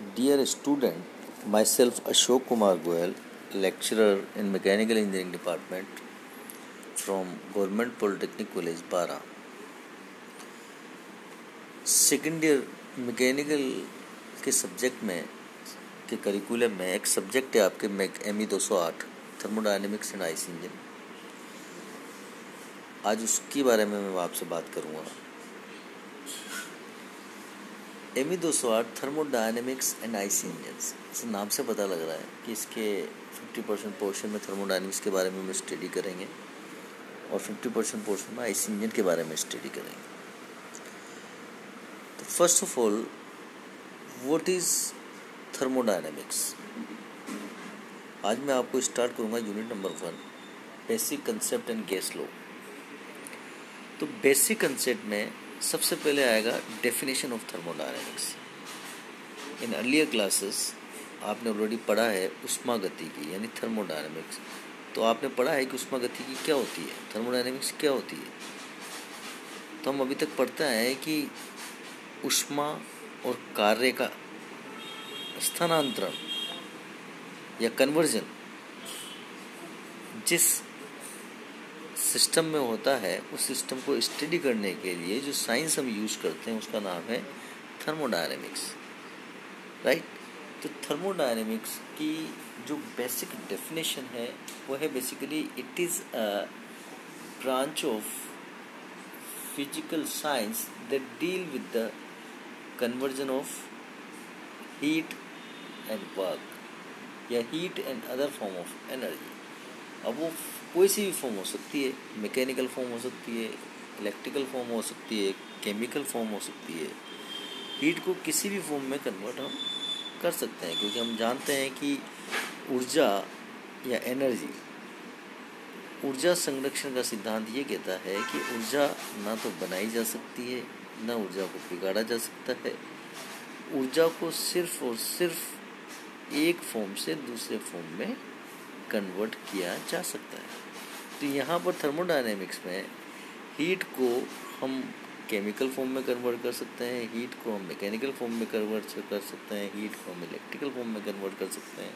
Dear student, myself Ashok Kumar Goyal, lecturer in Mechanical Engineering Department from Government Polytechnic College, Bara. Second year mechanical के subject में के curriculum में एक subject है आपके ME 208 thermodynamics and IC engine. आज उसके बारे में मैं आपसे बात करूँगा। ME 208 thermodynamics and IC engines, इस नाम से पता लग रहा है कि इसके 50% पोर्शन में थर्मोडायनेमिक्स के बारे में हम स्टडी करेंगे और 50% पोर्शन में आईसी इंजन के बारे में स्टडी करेंगे। तो first of all, what is thermodynamics? आज मैं आपको स्टार्ट करूंगा unit number 1, basic concept and gas law. तो बेसिक कंसेप्ट में सबसे पहले आएगा definition of thermodynamics. In earlier classes आपने ऑलरेडी पढ़ा है ऊष्मागतिकी यानी थर्मोडायनेमिक्स। तो आपने पढ़ा है कि ऊष्मागतिकी क्या होती है, थर्मोडायनेमिक्स क्या होती है। तो हम अभी तक पढ़ते हैं कि ऊष्मा और कार्य का स्थानांतरण या कन्वर्जन जिस सिस्टम में होता है, उस सिस्टम को स्टडी करने के लिए जो साइंस हम यूज करते हैं उसका नाम है थर्मोडायनेमिक्स, राइट। तो थर्मोडायनेमिक्स की जो बेसिक डेफिनेशन है वो है basically it is a branch of physical science that deal with the conversion of heat and work या heat and other form of energy. अब वो कोई सी भी फॉर्म हो सकती है, मैकेनिकल फॉर्म हो सकती है, इलेक्ट्रिकल फॉर्म हो सकती है, केमिकल फॉर्म हो सकती है। हीट को किसी भी फॉर्म में कन्वर्ट हम कर सकते हैं, क्योंकि हम जानते हैं कि ऊर्जा या एनर्जी, ऊर्जा संरक्षण का सिद्धांत ये कहता है कि ऊर्जा ना तो बनाई जा सकती है ना ऊर्जा को बिगाड़ा जा सकता है। ऊर्जा को सिर्फ और सिर्फ एक फॉर्म से दूसरे फॉर्म में कन्वर्ट किया जा सकता है। तो यहाँ पर थर्मोडायनेमिक्स में हीट को हम केमिकल फॉर्म में कन्वर्ट कर सकते हैं, हीट को हम मैकेनिकल फॉर्म में कन्वर्ट कर सकते हैं, हीट को हम इलेक्ट्रिकल फॉर्म में कन्वर्ट कर सकते हैं।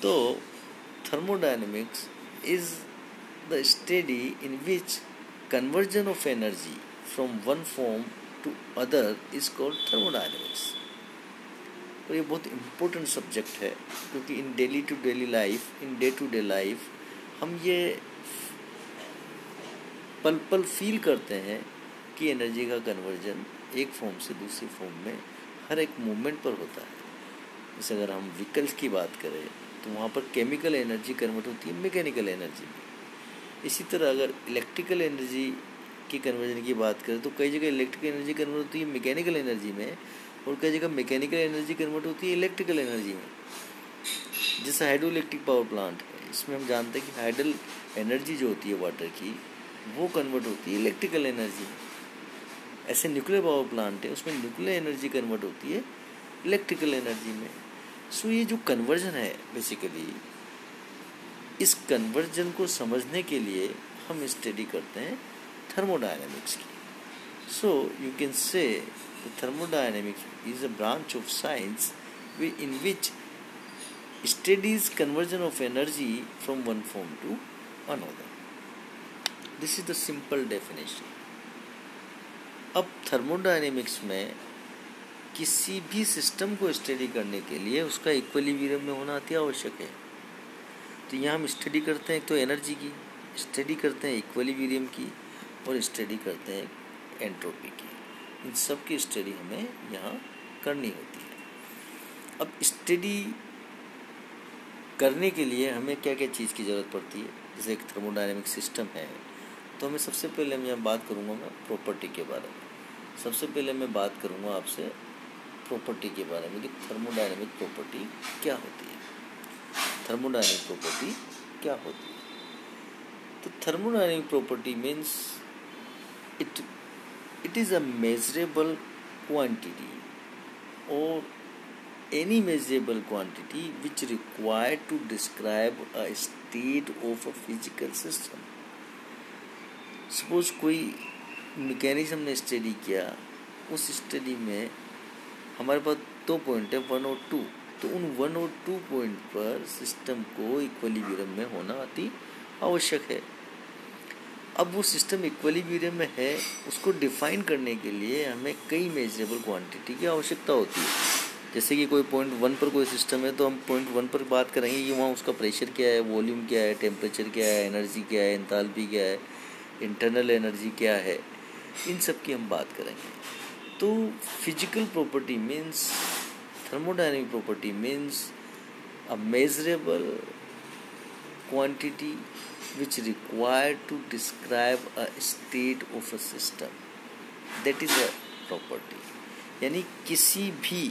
तो thermodynamics is the study in which conversion of energy from one form to other is called thermodynamics. और ये बहुत इम्पोर्टेंट सब्जेक्ट है, क्योंकि in daily to daily life, in day to day life हम ये पल पल फील करते हैं कि एनर्जी का कन्वर्जन एक फॉर्म से दूसरी फॉर्म में हर एक मूवमेंट पर होता है। जैसे अगर हम व्हीकल्स की बात करें तो वहाँ पर केमिकल एनर्जी कन्वर्ट होती है मैकेनिकल एनर्जी में। इसी तरह अगर इलेक्ट्रिकल एनर्जी की कन्वर्जन की बात करें तो कई जगह इलेक्ट्रिकल एनर्जी कन्वर्ट होती है मैकेनिकल एनर्जी में, और कई जगह मैकेनिकल एनर्जी कन्वर्ट होती है इलेक्ट्रिकल एनर्जी में। जैसे हाइड्रो इलेक्ट्रिक पावर प्लांट है, इसमें हम जानते हैं कि हाइडल एनर्जी जो होती है वाटर की वो कन्वर्ट होती है इलेक्ट्रिकल एनर्जी में। ऐसे न्यूक्लियर पावर प्लांट है, उसमें न्यूक्लियर एनर्जी कन्वर्ट होती है इलेक्ट्रिकल एनर्जी में। सो ये जो कन्वर्जन है बेसिकली, इस कन्वर्जन को समझने के लिए हम स्टडी करते हैं थर्मोडायनेमिक्स की। सो यू कैन से thermodynamics is a branch of science in which studies conversion of energy from one form to another. This is the simple definition. अब थर्मोडायनेमिक्स में किसी भी सिस्टम को स्टडी करने के लिए उसका इक्विलिब्रियम में होना अति आवश्यक है। तो यहाँ हम स्टडी करते हैं एक तो एनर्जी की, स्टडी करते हैं इक्विलिब्रियम की, और स्टडी करते हैं एंट्रोपी की। इन सब की स्टडी हमें यहाँ करनी होती है। अब स्टडी करने के लिए हमें क्या क्या चीज़ की ज़रूरत पड़ती है। जैसे एक थर्मोडायनेमिक सिस्टम है, तो हमें सबसे पहले मैं बात करूँगा मैं प्रॉपर्टी के बारे में। सबसे पहले मैं बात करूँगा आपसे प्रॉपर्टी के बारे में कि थर्मोडायनेमिक प्रॉपर्टी क्या होती है। थर्मोडायनेमिक प्रॉपर्टी क्या होती है? तो thermodynamic property means it is a measurable quantity or any measurable quantity which required to describe a state of a physical system. Suppose कोई मैकेनिज्म ने स्टडी किया, उस स्टडी में हमारे पास दो पॉइंट है 1 और 2, तो उन 1 और 2 पॉइंट पर सिस्टम को इक्विलिब्रियम में होना अति आवश्यक है। अब वो सिस्टम इक्विलिब्रियम में है, उसको डिफाइन करने के लिए हमें कई मेजरेबल क्वांटिटी की आवश्यकता होती है। जैसे कि कोई पॉइंट 1 पर कोई सिस्टम है तो हम पॉइंट 1 पर बात करेंगे कि वहाँ उसका प्रेशर क्या है, वॉल्यूम क्या है, टेम्परेचर क्या है, एनर्जी क्या है, एंथैल्पी क्या है, इंटरनल एनर्जी क्या है, इन सब की हम बात करेंगे। तो physical property means thermodynamic property means a measurable quantity which required to describe a state of a system, that is a property। यानी किसी भी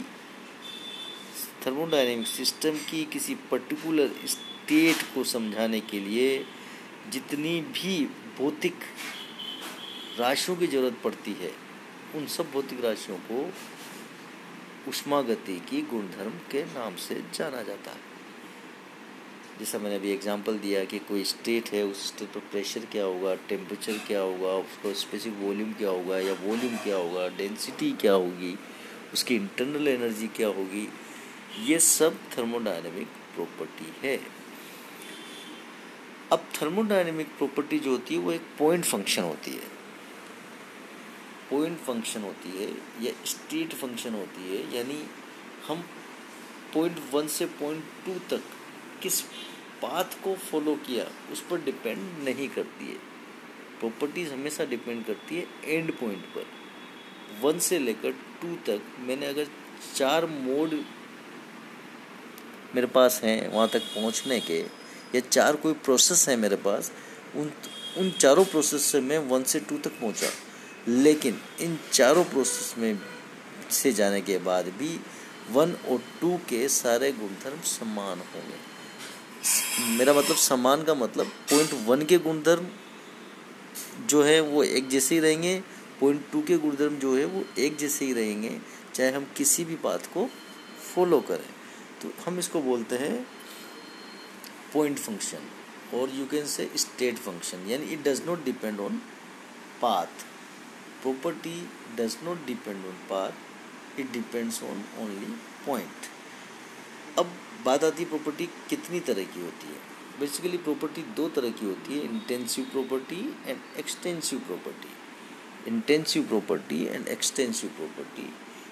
थर्मोडायनेमिक सिस्टम की किसी पर्टिकुलर स्टेट को समझाने के लिए जितनी भी भौतिक राशियों की जरूरत पड़ती है, उन सब भौतिक राशियों को ऊष्मागति की गुणधर्म के नाम से जाना जाता है। जैसा मैंने अभी एग्जांपल दिया कि कोई स्टेट है, उस स्टेट पर प्रेशर क्या होगा, टेम्परेचर क्या होगा, उसका स्पेसिफिक वॉल्यूम क्या होगा या वॉल्यूम क्या होगा, डेंसिटी क्या होगी, उसकी इंटरनल एनर्जी क्या होगी, ये सब थर्मोडायनेमिक प्रॉपर्टी है। अब थर्मोडायनेमिक प्रॉपर्टी जो होती है वो एक पॉइंट फंक्शन होती है, पॉइंट फंक्शन होती है या स्टेट फंक्शन होती है। यानी हम पॉइंट 1 से पॉइंट 2 तक किस पाथ को फॉलो किया उस पर डिपेंड नहीं करती है। प्रॉपर्टीज हमेशा डिपेंड करती है एंड पॉइंट पर। 1 से लेकर 2 तक मैंने अगर 4 मोड मेरे पास हैं वहाँ तक पहुँचने के, या 4 कोई प्रोसेस है मेरे पास, उन चारों प्रोसेस से मैं 1 से 2 तक पहुँचा, लेकिन इन चारों प्रोसेस में से जाने के बाद भी 1 और 2 के सारे गुणधर्म समान होंगे। मेरा मतलब समान का मतलब पॉइंट 1 के गुणधर्म जो है वो एक जैसे ही रहेंगे, पॉइंट 2 के गुणधर्म जो है वो एक जैसे ही रहेंगे, चाहे हम किसी भी पाथ को फॉलो करें। तो हम इसको बोलते हैं पॉइंट फंक्शन, और you can say state function. यानी it does not depend on path, property does not depend on path, it depends on only point. अब बात आती है प्रॉपर्टी कितनी तरह की होती है। बेसिकली प्रॉपर्टी 2 तरह की होती है, intensive property and extensive property. Intensive property and extensive property.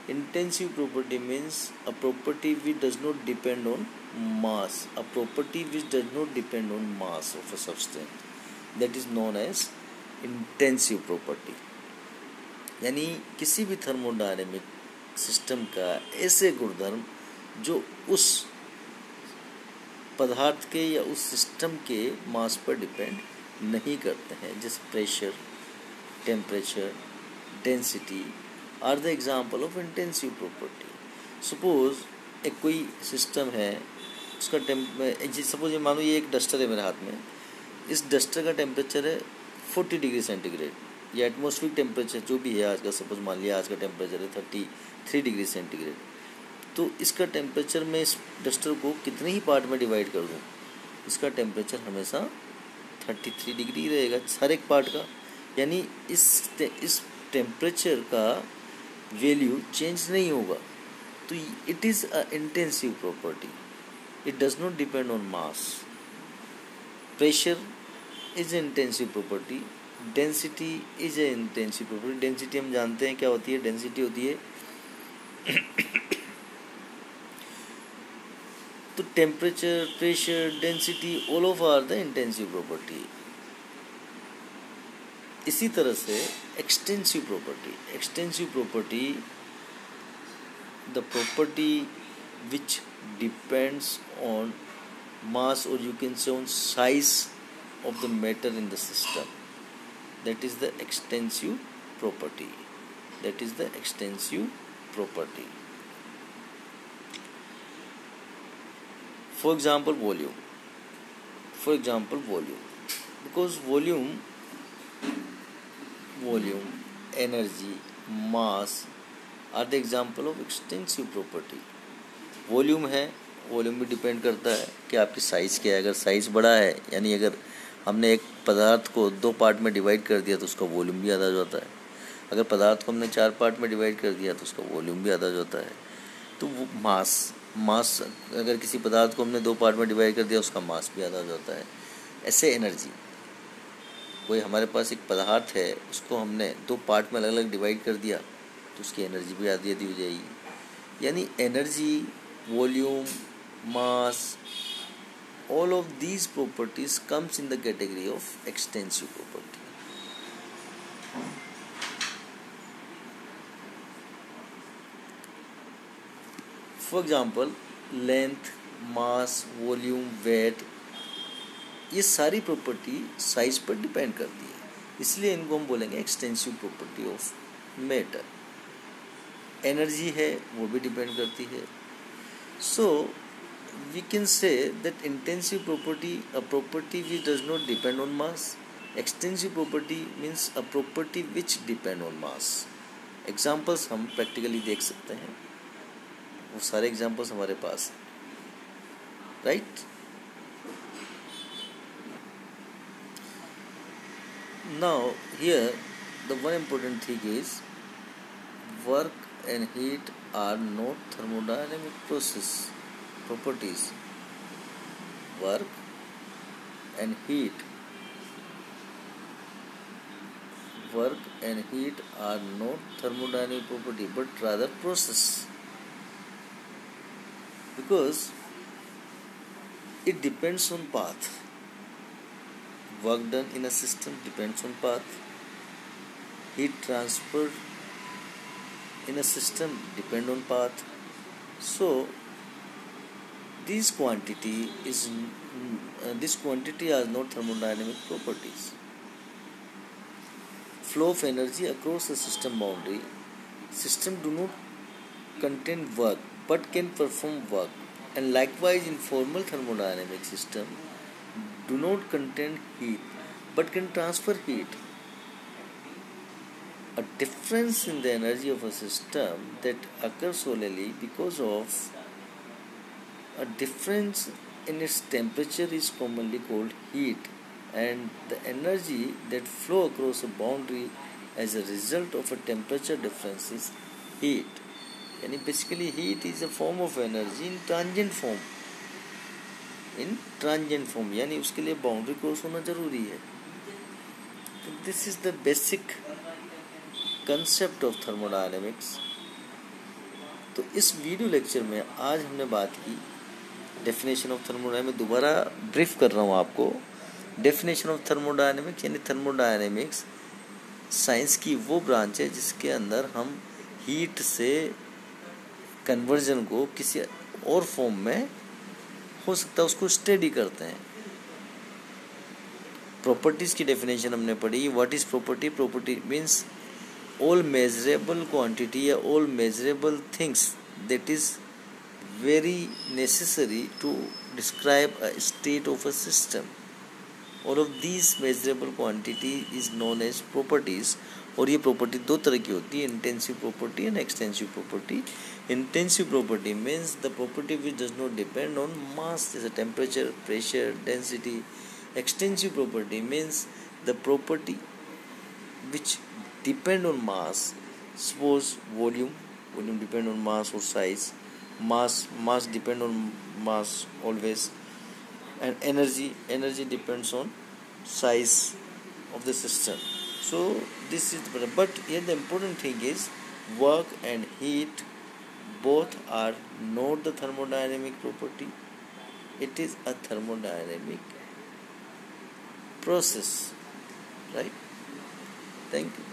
Intensive property means a property which does not depend on mass, a property which does not depend on mass of a substance, that is known as intensive property. यानी किसी भी thermodynamic system का ऐसे गुणधर्म जो उस पदार्थ के या उस सिस्टम के मास पर डिपेंड नहीं करते हैं, जैसे pressure, temperature, density are the example of intensive property. Suppose एक कोई सिस्टम है, उसका सपोज मान लो ये एक डस्टर है मेरे हाथ में, इस डस्टर का टेम्परेचर है 40 डिग्री सेंटीग्रेड या एटमॉस्फेरिक टेम्परेचर जो भी है आज का, सपोज मान लिया आज का टेम्परेचर है 33 डिग्री सेंटीग्रेड। तो इसका टेम्परेचर मैं इस डस्टर को कितने ही पार्ट में डिवाइड कर दूं, इसका टेम्परेचर हमेशा 33 डिग्री रहेगा हर एक पार्ट का। यानी इस टेम्परेचर का वैल्यू चेंज नहीं होगा। तो it is a intensive property, it does not depend on mass. Pressure is a intensive property, density is a intensive property. Density हम जानते हैं क्या होती है, डेंसिटी होती है तो temperature, pressure, density all of are the intensive property. इसी तरह से extensive property the property which depends on mass और you can say on size of the matter in the system, that is the extensive property, For example, volume. Because volume, energy, mass are the example of extensive property. Volume है, volume भी depend करता है कि आपकी size क्या है। अगर size बड़ा है, यानी अगर हमने एक पदार्थ को 2 पार्ट में डिवाइड कर दिया तो उसका वॉल्यूम भी आधा हो जाता है। अगर पदार्थ को हमने 4 पार्ट में डिवाइड कर दिया तो उसका वॉल्यूम भी आधा हो जाता है। तो वो मास मास अगर किसी पदार्थ को हमने दो पार्ट में डिवाइड कर दिया, उसका मास भी आधा हो जाता है। ऐसे एनर्जी, कोई हमारे पास एक पदार्थ है, उसको हमने दो पार्ट में अलग अलग डिवाइड कर दिया, तो उसकी एनर्जी भी आधी आधी हो जाएगी। यानी energy, volume, mass, all of these properties comes in the category of extensive property. For example, length, mass, volume, weight, ये सारी प्रॉपर्टी साइज पर डिपेंड करती है, इसलिए इनको हम बोलेंगे extensive property of matter. Energy है वो भी डिपेंड करती है। सो we can say that intensive property, a property which does not depend on mass. Extensive property means a property which depend on mass. Examples हम practically देख सकते हैं, वो सारे examples हमारे पास हैं, right? Now here the one important thing is work and heat are not thermodynamic process properties. Work and heat are not thermodynamic property but rather process, because it depends on path. Work done in a system depends on path. Heat transferred in a system depend on path. So this quantity are not thermodynamic properties. Flow of energy across the system boundary. System do not contain work but can perform work, and likewise informal thermodynamic system do not contain heat but can transfer heat. A difference in the energy of a system that occurs solely because of a difference in its temperature is commonly called heat, and the energy that flow across a boundary as a result of a temperature difference is heat. यानी basically heat is a form of energy in transient form, यानी उसके लिए boundary cross होना जरूरी है। तो this is the basic concept of thermodynamics. तो इस वीडियो लेक्चर में आज हमने बात की डेफिनेशन ऑफ थर्मोडायनेमिक्स। दोबारा ब्रीफ कर रहा हूँ आपको। डेफिनेशन ऑफ थर्मोडायनेमिक्स यानी थर्मोडायनेमिक्स साइंस की वो ब्रांच है जिसके अंदर हम हीट से कन्वर्जन को किसी और फॉर्म में हो सकता है उसको स्टडी करते हैं। प्रॉपर्टीज की डेफिनेशन हमने पढ़ी। What is property? Property means all measurable quantity या all measurable things that is very necessary to describe a state of a system. All of these measurable quantity is known as properties. और ये property दो तरह की होती है, intensive property and extensive property. Intensive property means the property which does not depend on mass जैसे temperature, pressure, density. Extensive property means the property which depend on mass, suppose volume depend on mass और size, mass depend on mass always, and energy depends on size of the system. So this is but here the important thing is work and heat both are not the thermodynamic property. It is a thermodynamic process, right? Thank you.